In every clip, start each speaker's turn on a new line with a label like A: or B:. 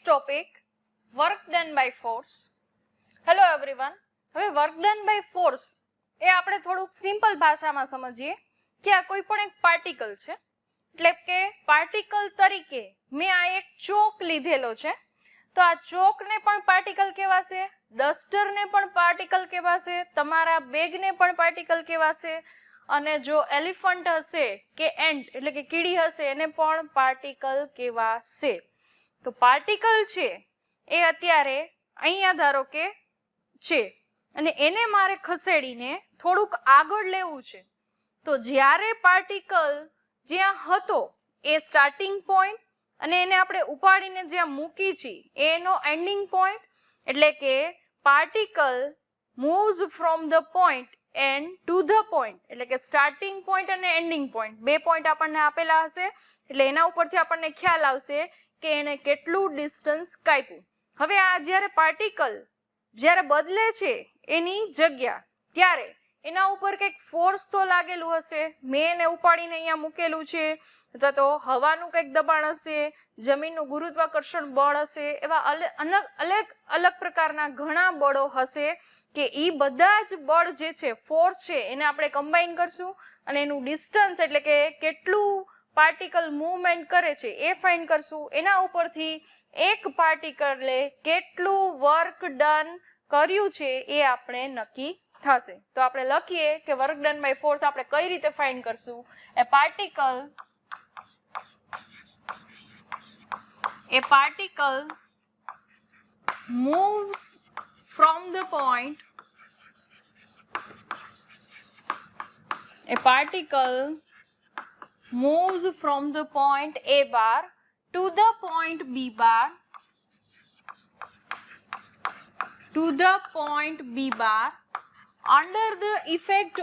A: Next topic, work done by force. Hello everyone. હવે work done by force એ આપણે થોડુંક simple ભાષામાં સમજીએ કે આ કોઈ પણ એક પાર્ટિકલ છે, એટલે કે પાર્ટિકલ તરીકે મેં આ એક ચોક લીધેલો છે, તો આ ચોકને પણ પાર્ટિકલ કહેવાશે, ડસ્ટરને પણ પાર્ટિકલ કહેવાશે, તમારા બેગને પણ પાર્ટિકલ કહેવાશે, અને જો એલિફન્ટ હશે કે એન્ટ એટલે કે કીડી હશે એને પણ પાર્ટિકલ કહેવાશે. તો પાર્ટિકલ છે એ અત્યારે અહીંયા ધારો કે છે અને એને મારે ખસેડીને થોડુંક આગળ લેવું છે, તો જ્યારે પાર્ટિકલ જ્યાં હતો એ સ્ટાર્ટિંગ પોઈન્ટ અને એને આપણે ઉપાડીને જ્યાં મૂકી છે એનો એન્ડિંગ પોઈન્ટ, એટલે કે particle moves from the point and to the point, એટલે કે સ્ટાર્ટિંગ પોઈન્ટ અને એન્ડિંગ પોઈન્ટ બે પોઈન્ટ આપણને આપેલા હશે, એટલે એના ઉપરથી આપણને ખ્યાલ આવશે કે એને કેટલું ડિસ્ટન્સ કાપ્યું. હવે આ જ્યારે પાર્ટિકલ જ્યારે બદલે છે એની જગ્યા, ત્યારે એના ઉપર કંઈક ફોર્સ તો લાગેલું હશે. મેં એને ઉપાડીને અહીંયા મૂકેલું છે, અથવા તો હવાનું કંઈક દબાણ હશે, જમીનનું ગુરુત્વાકર્ષણ બળ હશે, એવા અલગ અલગ પ્રકારના ઘણા બળો હશે કે એ બધા જ બળ જે છે ફોર્સ છે એને આપણે કમ્બાઈન કરશું અને એનું ડિસ્ટન્સ એટલે કે કેટલું પાર્ટિકલ મૂવમેન્ટ કરે છે એ ફાઇન્ડ કરશું. એના ઉપરથી એક પાર્ટિકલે કેટલું વર્ક ડન કર્યું છે એ આપણે નક્કી થશે. તો આપણે લખીએ કે વર્ક ડન બાય ફોર્સ આપણે કઈ રીતે ફાઇન્ડ કરશું. એ particle moves from the point, a particle moves from the point A bar to the point B bar, under the effect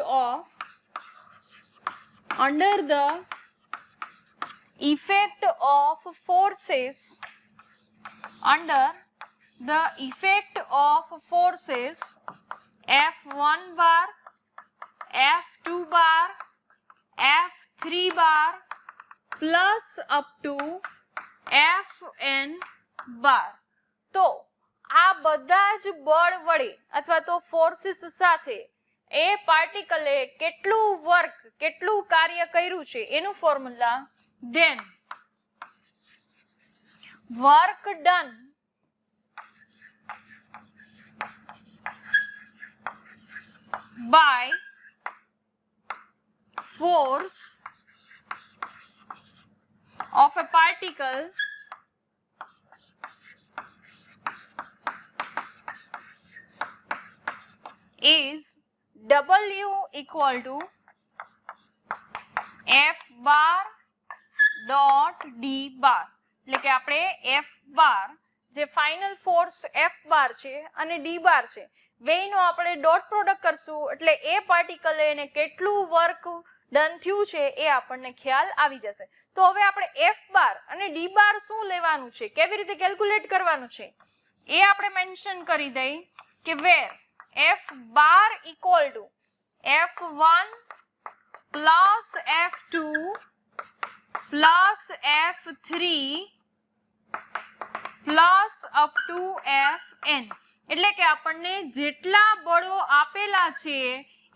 A: of forces F1 bar, F2 bar, F3 bar plus up to Fn bar. તો આ બધા જ બળ વડે અથવા તો forces સાથે એ પાર્ટિકલે કેટલું વર્ક કેટલું કાર્ય કર્યું છે એનું formula, then work done by force of a particle is W equal to F bar dot D bar. એટલે કે આપણે F bar જે ફાઇનલ ફોર્સ F bar છે અને D bar છે બેયનો આપણે ડોટ પ્રોડક્ટ કરશું, એટલે એ પાર્ટિકલે એને કેટલું વર્ક ડન થયું છે એ આપણને ખ્યાલ આવી જશે. તો હવે આપણે F bar અને D bar શું લેવાનું છે, કેવી રીતે કેલ્ક્યુલેટ કરવાનું છે એ આપણે મેન્શન કરી દઈ કે વેર F bar equal to F1 plus F2 plus F3 plus up to Fn, એટલે કે આપણને જેટલા બળો આપેલા છે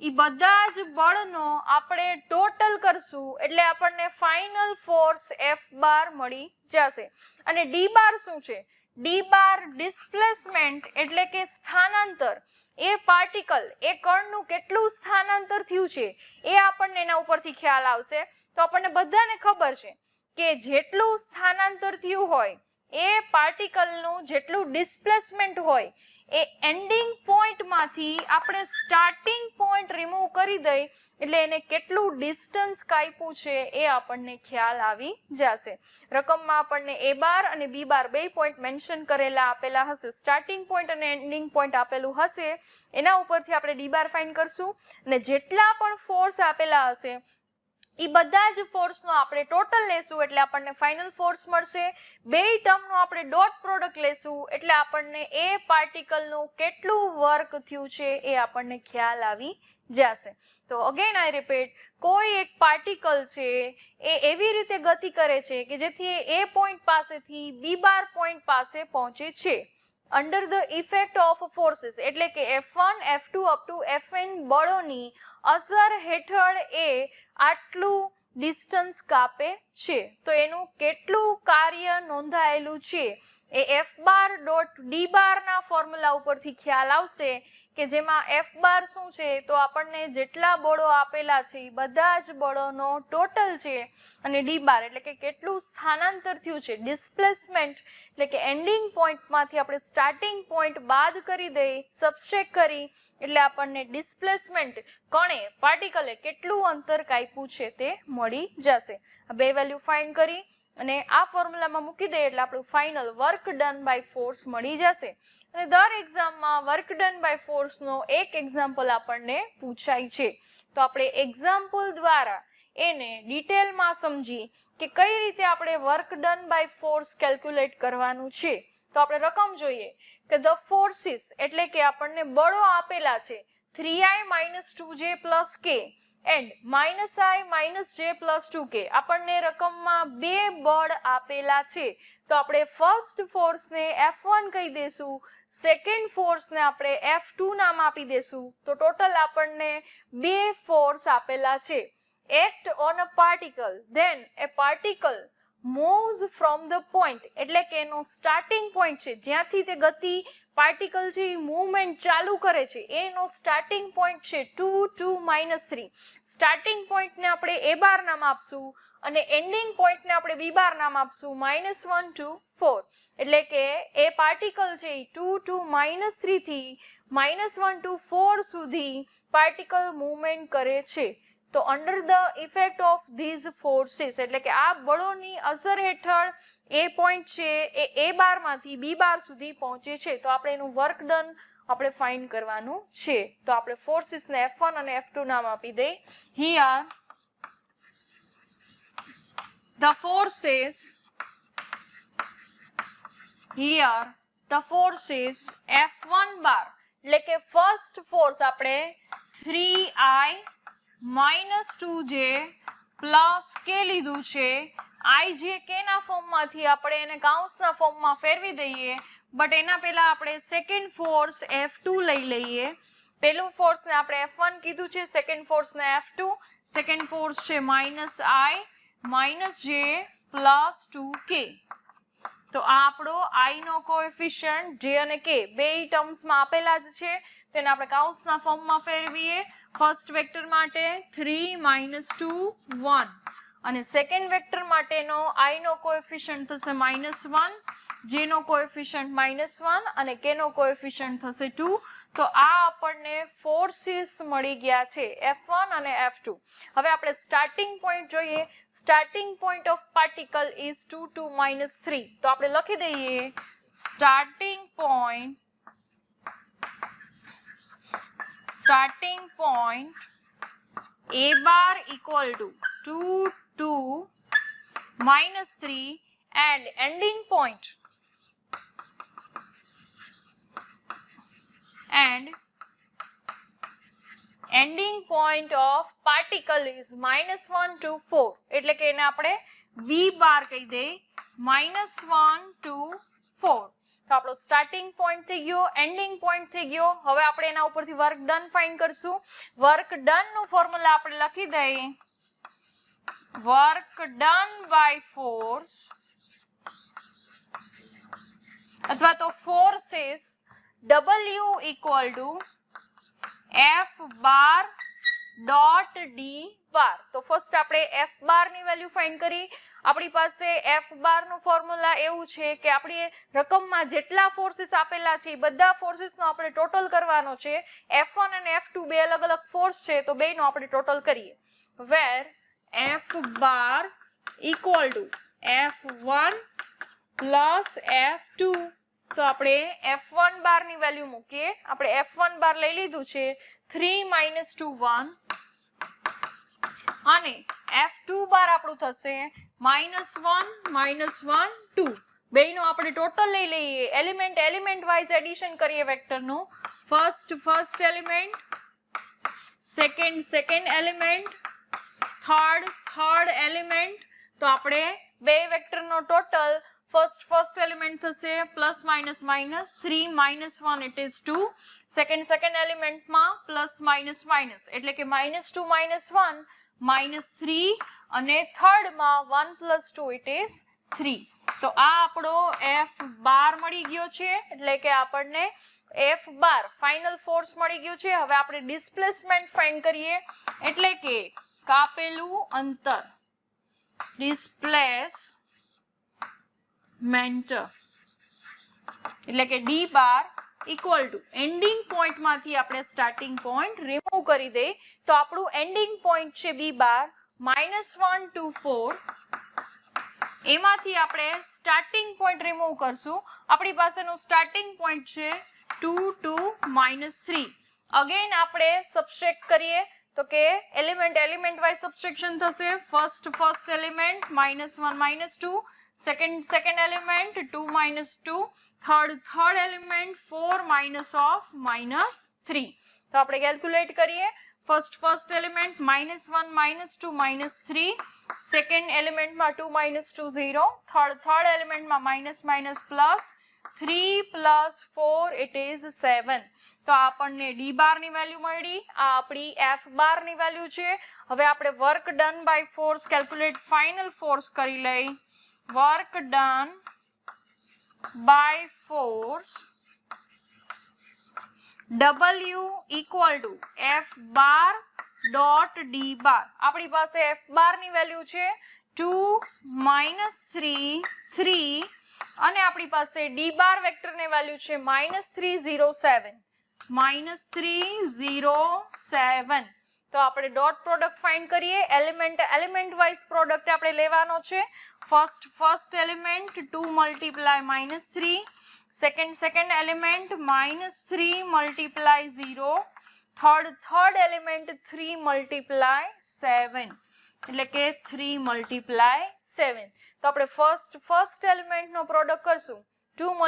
A: એ બધા જ બળનો આપણે ટોટલ કરશું, એટલે આપણને ફાઇનલ ફોર્સ F બાર મળી જશે. અને D બાર શું છે? D બાર ડિસ્પ્લેસમેન્ટ એટલે કે સ્થાનાંતર, એ પાર્ટિકલ એ કણનું કેટલું સ્થાનાંતર થયું છે એ આપણને એના ઉપરથી ખ્યાલ આવશે. તો આપણને બધાને ખબર છે કે જેટલું સ્થાનાંતર થયું હોય એ પાર્ટિકલનું જેટલું ડિસ્પ્લેસમેન્ટ હોય એ એન્ડિંગ પોઈન્ટમાંથી આપણે સ્ટાર્ટિંગ પોઈન્ટ રિમૂવ કરી દઈ એટલે એને કેટલું ડિસ્ટન્સ કાપ્યું છે એ આપણને ખ્યાલ આવી જશે. રકમમાં આપણને A બાર અને B બાર બે પોઈન્ટ મેન્શન કરેલા આપેલા હશે, સ્ટાર્ટિંગ પોઈન્ટ અને એન્ડિંગ પોઈન્ટ આપેલું હશે, એના ઉપરથી આપણે D બાર ફાઇન્ડ કરશું અને જેટલા પણ ફોર્સ આપેલા હશે એ બધા જ ફોર્સનો આપણે ટોટલ લેશું એટલે આપણને ફાઇનલ ફોર્સ મળશે. બે ટર્મનું આપણે ડોટ પ્રોડક્ટ લેશું એટલે આપણને એ પાર્ટિકલનું કેટલું વર્ક થયું છે એ આપણને ખ્યાલ આવી જશે. તો અગેન આઈ રિપીટ, કોઈ એક પાર્ટિકલ છે એ એવી રીતે ગતિ કરે છે કે જેથી એ પોઈન્ટ પાસેથી બી બાર પોઈન્ટ પાસે પહોંચે છે under the effect of forces, એટલે કે F1, F2 up to Fn બળોની અસર હેઠળ એ આટલું ડિસ્ટન્સ કાપે છે. તો એનું કેટલું કાર્ય નોંધાયેલું છે એ F બાર ડોટ ડી બારના ફોર્મ્યુલા ઉપરથી ખ્યાલ આવશે કે જેમાં F બાર શું છે તો આપણને જેટલા બળો આપેલા છે એ બધા જ બળોનો ટોટલ છે અને ડી બાર એટલે કે કેટલું સ્થાનાંતર થયું છે, ડિસ્પ્લેસમેન્ટ એટલે કે એન્ડિંગ પોઈન્ટમાંથી આપણે સ્ટાર્ટિંગ પોઈન્ટ બાદ કરી દઈ, સબસ્ટ્રેક્ટ કરી એટલે આપણને ડિસ્પ્લેસમેન્ટ કણે પાર્ટિકલે કેટલું અંતર કાપ્યું છે તે મળી જશે. આ બે વેલ્યુ ફાઇન્ડ કરી અને આ ફોર્મ્યુલામાં મૂકી દઈએ એટલે આપણું final work done by force મળી જશે. અને દર એક્ઝામમાં વર્ક ડન બાય ફોર્સનો એક એક્ઝામ્પલ આપણને પૂછાય છે. તો આપણે એક્ઝામ્પલ દ્વારા એને ડિટેલમાં સમજી કે કઈ રીતે આપણે work done by force calculate કરવાનું છે. તો આપણે રકમ જોઈએ કે ધ ફોર્સિસ એટલે કે આપણને બળો આપેલા છે 3i - 2j + k and -i - j + 2k. આપણને રકમમાં બે બળ આપેલા છે તો આપણે ફર્સ્ટ ફોર્સને F1 કહી દેશું, સેકન્ડ ફોર્સને આપણે F2 નામ આપી દેશું. તો ટોટલ આપણને બે ફોર્સ આપેલા છે. Act on a particle, then એ particle moves from the point એટલે કે એનો સ્ટાર્ટિંગ પોઈન્ટ છે જ્યાંથી તે ગતિ પાર્ટિકલ છે એ મૂવમેન્ટ ચાલુ કરે છે એનો સ્ટાર્ટિંગ પોઈન્ટ છે 2, 2, - 3. સ્ટાર્ટિંગ પોઈન્ટને આપણે એ બાર નામ આપશું અને એન્ડિંગ પોઈન્ટને આપણે બી બાર નામ આપશું -1 to 4. એટલે કે એ પાર્ટિકલ છે એ 2 to -3 થી -1 to 4 સુધી પાર્ટિકલ મૂવમેન્ટ કરે છે. તો under the effect of this forces એટલે કે આ બળોની અસર હેઠળ એ પોઈન્ટ છે એ એ બારમાંથી બી બાર સુધી પહોંચે છે. તો આપણે એનું વર્ક ડન આપણે ફાઇન્ડ કરવાનું છે. તો આપણે ફોર્સીસને F1 અને F2 નામ આપી દઈએ. હિયર the forces F1 બાર એટલે કે ફર્સ્ટ ફોર્સ આપણે 3i - 2j + k લીધું છે. i જે k ના ફોર્મમાંથી આપણે એને કાઉન્સના ફોર્મમાં ફેરવી દઈએ. બટ એના પહેલા આપણે સેકન્ડ ફોર્સ F2 લઈ લઈએ. પહેલું ફોર્સને આપણે F1 કીધું છે, સેકન્ડ ફોર્સને F2. સેકન્ડ ફોર્સ છે -i - j + 2k. તો આ આપણો i નો કોએફિશિયન્ટ j અને k બે ટર્મ્સમાં આપેલા જ છે તેને આપણે કાઉન્સના ફોર્મમાં ફેરવીએ. ફર્સ્ટ વેક્ટર માટે 3 - 2 1 અને સેકન્ડ વેક્ટર માટેનો i નો કોએફિશિયન્ટ થશે -1, j નો કોએફિશિયન્ટ -1 અને k નો કોએફિશિયન્ટ થશે 2. તો આ આપણને ફોર્સીસ મળી ગયા છે F1 અને F2. હવે આપણે સ્ટાર્ટિંગ પોઈન્ટ જોઈએ. Starting point of particle is 2 to -3. તો આપણે લખી દઈએ starting point A bar equal to 2 to -3 and ending point of particle is -1 to 4 એટલે કે એને આપણે V bar કહી દઈએ -1 to 4. તો આપણો સ્ટાર્ટિંગ પોઈન્ટ થઈ ગયો, એન્ડિંગ પોઈન્ટ થઈ ગયો. હવે આપણે એના ઉપરથી વર્ક ડન ફાઇન્ડ કરશું. વર્ક ડન નું ફોર્મ્યુલા આપણે લખી દઈએ વર્ક ડન બાય ફોર્સ અથવા તો ફોર્સીસ W = F બાર ડોટ ડી બાર. તો ફર્સ્ટ આપણે F બાર ની વેલ્યુ ફાઇન્ડ કરી. આપણી પાસે F બાર નું ફોર્મ્યુલા એવું છે કે આપણી રકમમાં જેટલા ફોર્સીસ આપેલા છે એ બધા ફોર્સીસનો આપણે ટોટલ કરવાનો છે. F1 અને F2 બે અલગ અલગ ફોર્સ છે તો બેનો આપણે ટોટલ કરીએ. વેર F bar equal to F1 plus F2. તો આપણે F1 બાર ની વેલ્યુ મૂકીએ. આપણે F1 બાર લઈ લીધું છે 3 - 2 1 અને F2 બાર આપણું થશે -1 -1 2 બેયનો આપણે ટોટલ લઈ લઈએ એલિમેન્ટ વાઇઝ એડિશન કરીએ વેક્ટરનું first element second element third element તો આપણે બે વેક્ટરનો ટોટલ ફર્સ્ટ એલિમેન્ટ થશે plus minus 3 -1 it is 2 second એલિમેન્ટમાં પ્લસ માઇનસ એટલે કે -2 -1 -3 અને થર્ડમાં 1 + 2 ઇટ ઇઝ 3 તો આ આપણો F12 મળી ગયો છે એટલે કે આપણને F12 ફાઇનલ ફોર્સ મળી ગયું છે હવે આપણે ડિસ્પ્લેસમેન્ટ ફાઇન્ડ કરીએ એટલે કે કાપેલું અંતર ડિસ્પ્લેસમેન્ટ એટલે કે D bar equal to ending point માંથી આપણે સ્ટાર્ટિંગ પોઈન્ટ રિમૂવ કરી દે તો આપણું એન્ડિંગ પોઈન્ટ છે B બાર -1 to 4 એમાંથી આપણે સ્ટાર્ટિંગ પોઈન્ટ રિમૂવ કરશું આપણી પાસેનું સ્ટાર્ટિંગ પોઈન્ટ છે 2 to -3 અગેન આપણે સબટ્રેક્ટ કરીએ તો કે એલિમેન્ટ વાઇઝ સબટ્રેક્શન થશે first element -1 -2 second element 2 -2 third element 4 -3 તો આપણે કેલ્ક્યુલેટ કરીએ ફર્સ્ટ એલિમેન્ટ -1 -2 -3 સેકન્ડ એલિમેન્ટમાં 2 -2 0 થર્ડ એલિમેન્ટમાં માઇનસ પ્લસ 3 + 4 ઇટ ઇઝ 7 તો આપણને D બાર ની વેલ્યુ મળી આ આપણી F બાર ની વેલ્યુ છે હવે આપણે work done by force calculate final force કરી લઈ work done by force W equal to F bar dot D bar આપણી પાસે F bar ની વેલ્યુ છે 2 -3 અને આપણી પાસે D bar વેક્ટર ની વેલ્યુ છે -307 તો આપણે ડોટ પ્રોડક્ટ ફાઇન્ડ કરીએ એલિમેન્ટ વાઇઝ પ્રોડક્ટ આપણે લેવાનો છે first element 2 × -3 second element -3 × 0 third element 3 × 7 એટલે કે 3 × 7 તો આપણે ફર્સ્ટ એલિમેન્ટ નો પ્રોડક્ટ કરશું 2 ×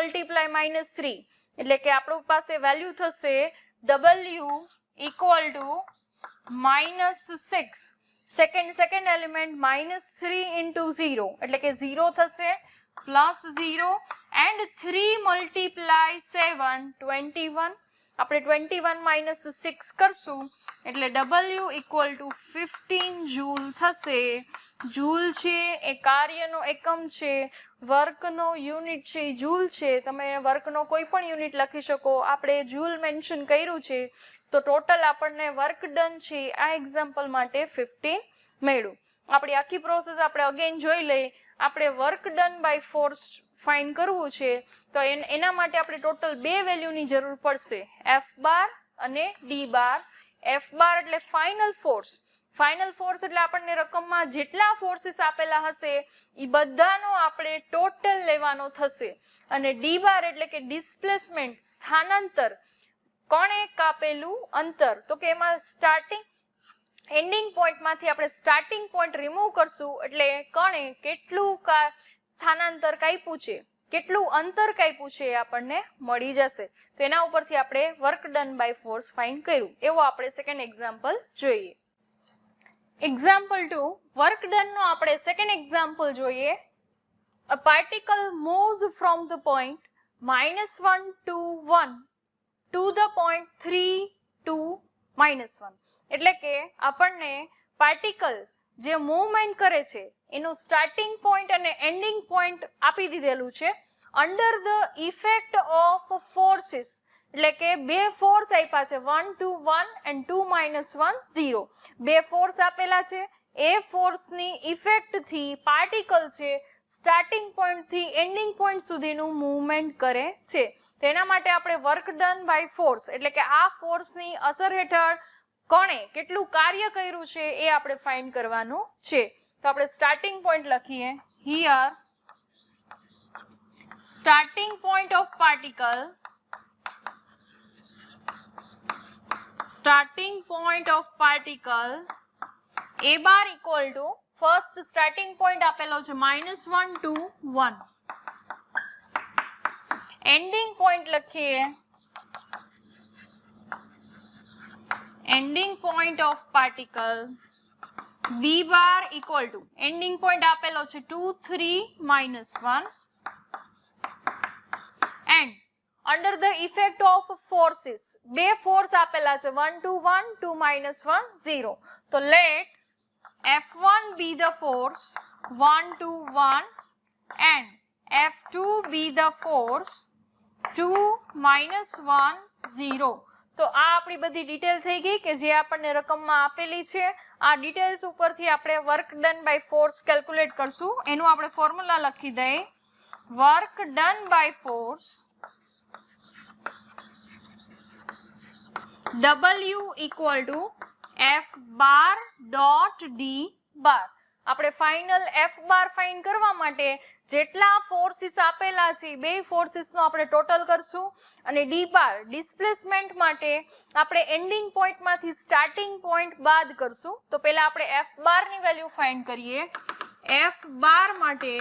A: -3 એટલે કે આપણી પાસે વેલ્યુ થશે W equal to -6 second element -3 × 0 એટલે કે 0 થશે +0 એન્ડ 3 × 7 21 આપણે 21 - 6 કરશું એટલે W equal to 15 જૂલ થશે જૂલ છે એ કાર્યનો એકમ છે વર્કનો યુનિટ છે જૂલ છે તમે વર્કનો કોઈ પણ યુનિટ લખી શકો આપણે જૂલ મેન્શન કર્યું છે તો ટોટલ આપણને વર્ક ડન છે આ એક્ઝામ્પલ માટે 15 મળ્યું આપણી આખી પ્રોસેસ આપણે અગેન જોઈ લઈએ આપણે work done by force find કરવું છે તો એના માટે આપણે ટોટલ બે વેલ્યુની જરૂર પડશે F બાર અને D બાર F બાર એટલે ફાઇનલ ફોર્સ એટલે આપણને રકમમાં જેટલા ફોર્સીસ આપેલા હશે એ બધાનો આપણે ટોટલ લેવાનો થશે અને D બાર એટલે કે ડિસ્પ્લેસમેન્ટ સ્થાનાંતર કોણે કાપેલું અંતર તો કે એમાં એન્ડિંગ પોઈન્ટ માંથી આપણે સ્ટાર્ટિંગ પોઈન્ટ રિમૂવ કરશું એટલે કોણે કેટલું સ્થાનાંતર કાપ્યું છે કેટલું અંતર કાપ્યું છે એ આપણને મળી જશે તો એના ઉપરથી આપણે work done by force find કર્યું એવો આપણે સેકન્ડ એક્ઝામ્પલ જોઈએ એક્ઝામ્પલ 2 વર્ક ડન નો આપણે સેકન્ડ એક્ઝામ્પલ જોઈએ a particle moves from the point -1 to 1 to the point 3 to -1 એટલે કે આપણને પાર્ટિકલ જે મૂવમેન્ટ કરે છે એનું સ્ટાર્ટિંગ પોઈન્ટ અને એન્ડિંગ પોઈન્ટ આપી દીધેલું છે under the effect of forces એટલે કે બે ફોર્સ આપ્યા છે 1 to 1 and 2 - 1 0 બે ફોર્સ આપેલા છે એ ફોર્સની ઇફેક્ટ થી પાર્ટિકલ છે સ્ટાર્ટિંગ પોઈન્ટ થી એન્ડિંગ પોઈન્ટ સુધીનું મૂવમેન્ટ કરે છે તેના માટે આપણે વર્ક ડન બાય ફોર્સ એટલે કે આ ફોર્સની અસર હેઠળ કોણે કેટલું કાર્ય કર્યું છે એ આપણે ફાઇન્ડ કરવાનું છે તો આપણે સ્ટાર્ટિંગ પોઈન્ટ લખીએ here starting point of particle A bar equal to first starting point આપેલો છે -1 to 1, ending point લખીએ, ending point of particle B bar equal to ending point આપેલો છે 2 3 -1 and under the effect of forces બે force આપેલા છે 1 to 1 2 -1 0, તો let F1 be the force 1 to 1 and F2 be the force 2 -1 0. તો આ આપણી બધી ડિટેલ થઈ ગઈ કે જે આપણને રકમમાં આપેલી છે. આ ડિટેલ્સ ઉપરથી આપણે work done by force calculate કરશું. એનું આપણે ફોર્મ્યુલા લખી દઈએ. Work done by force W equal to F bar dot D bar. આપણે ફાઇનલ F બાર ફાઇન્ડ કરવા માટે જેટલા ફોર્સિસ આપેલા છે બે ફોર્સિસનો આપણે ટોટલ કરશું અને D બાર ડિસ્પ્લેસમેન્ટ માટે આપણે એન્ડિંગ પોઈન્ટમાંથી સ્ટાર્ટિંગ પોઈન્ટ બાદ કરશું. તો પહેલા આપણે F બારની વેલ્યુ ફાઇન્ડ કરીએ. F બાર માટે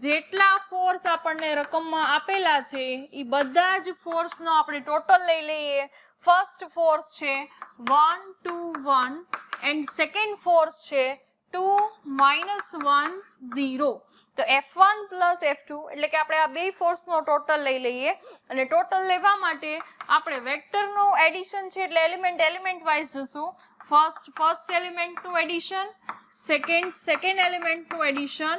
A: જેટલા ફોર્સ આપણને રકમમાં આપેલા છે એ બધા જ ફોર્સનો આપણે ટોટલ લઈ લઈએ. ફર્સ્ટ ફોર્સ છે 1 to 1 એન્ડ સેકન્ડ ફોર્સ છે 2 -1 0. તો F1 plus F2 એટલે કે આપણે આ બે ફોર્સનો ટોટલ લઈ લઈએ અને ટોટલ લેવા માટે આપણે વેક્ટરનું એડિશન છે એટલે એલિમેન્ટ વાઇઝ જશું. ફર્સ્ટ એલિમેન્ટનું એડિશન, સેકન્ડ એલિમેન્ટનું એડિશન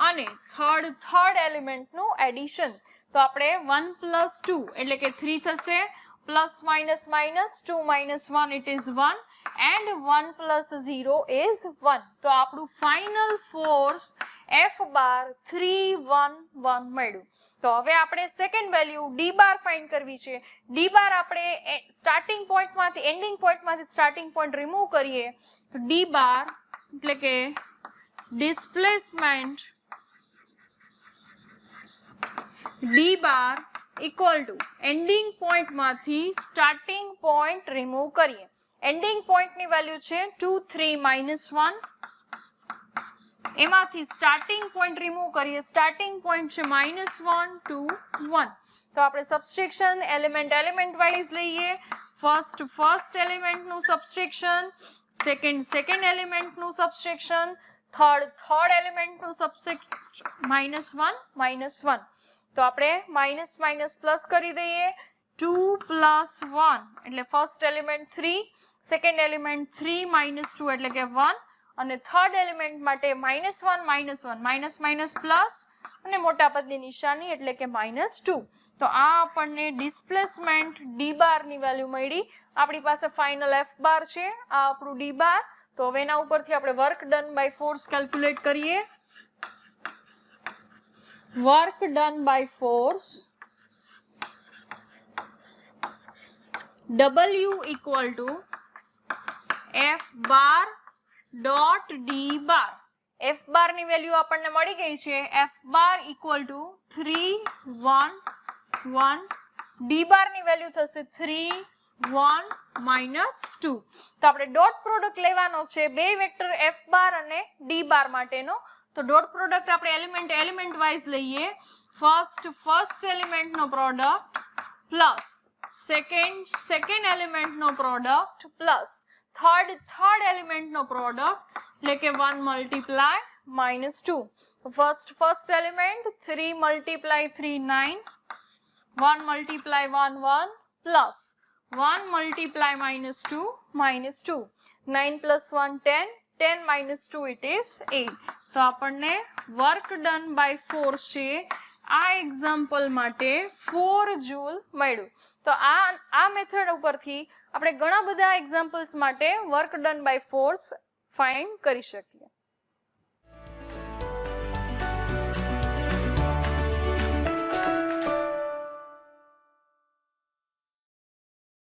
A: અને થર્ડ એલિમેન્ટનું એડિશન. તો આપણે 1 plus 2 એટલે કે 3 થશે, plus minus 2 minus 1 it is 1 and 1 plus 0 is 1. તો આપણું ફાઇનલ ફોર્સ F બાર 3 1 1 મળ્યું. તો હવે આપણે second value D bar find કરવી છે. D બાર આપણે સ્ટાર્ટિંગ પોઈન્ટમાંથી એન્ડિંગ પોઈન્ટમાંથી સ્ટાર્ટિંગ પોઈન્ટ રિમૂવ કરીએ તો D બાર એટલે કે displacement D bar equal to ending પોઈન્ટમાંથી સ્ટાર્ટિંગ પોઈન્ટ રિમૂવ કરીએ. એન્ડિંગ પોઈન્ટની વેલ્યુ છે 2 3 -1, એમાંથી સ્ટાર્ટિંગ પોઈન્ટ રિમૂવ કરીએ. સ્ટાર્ટિંગ પોઈન્ટ છે -1 2 1. તો આપણે સબસ્ટ્રેક્શન એલિમેન્ટ વાઇઝ લઈએ. ફર્સ્ટ એલિમેન્ટનું સબસ્ટ્રેક્શન, સેકન્ડ એલિમેન્ટનું સબસ્ટ્રેક્શન, થર્ડ એલિમેન્ટનું સબસ્ટ્રેક્શન -1 તો આપણે માઇનસ પ્લસ કરી દઈએ. 2 plus 1 એટલે ફર્સ્ટ એલિમેન્ટ 3, સેકન્ડ એલિમેન્ટ 3 -2 એટલે કે 1 અને થર્ડ એલિમેન્ટ માટે -1 પ્લસ અને મોટા પદની નિશાની એટલે કે -2. તો આ આપણને ડિસ્પ્લેસમેન્ટ D બારની વેલ્યુ મળી. આપણી પાસે ફાઇનલ F બાર છે, આ આપણું D બાર. તો હવે એના ઉપરથી આપણે work done by force calculate કરીએ. Work done by force W equal to F bar dot D bar. F bar ની વેલ્યુ આપણને મળી ગઈ છે. F bar equal to 3 1 1. D bar ની વેલ્યુ થશે 3 1 -2. તો આપણે ડોટ પ્રોડક્ટ લેવાનો છે બે વેક્ટર F બાર અને D બાર માટેનો. તો ડોટ પ્રોડક્ટ આપણે એલિમેન્ટ વાઇઝ લઈએ. ફર્સ્ટ એલિમેન્ટનો પ્રોડક્ટ પ્લસ સેકન્ડ એલિમેન્ટનો પ્રોડક્ટ પ્લસ થર્ડ એલિમેન્ટનો પ્રોડક્ટ એટલે કે 1 multiply -2. First element 3 multiply 3 9, 1 multiply 1 1 plus 1 multiply -2 -2. 9 plus 1 10, 10 - 2 it is 8. તો આપણને વર્ક ડન બાય ફોર્સ છે આ એક્ઝામ્પલ માટે 4 જૂલ મળ્યું. તો આ મેથડ ઉપરથી આપણે ઘણા બધા એક્ઝામ્પલ્સ માટે work done by force find કરી શકીએ.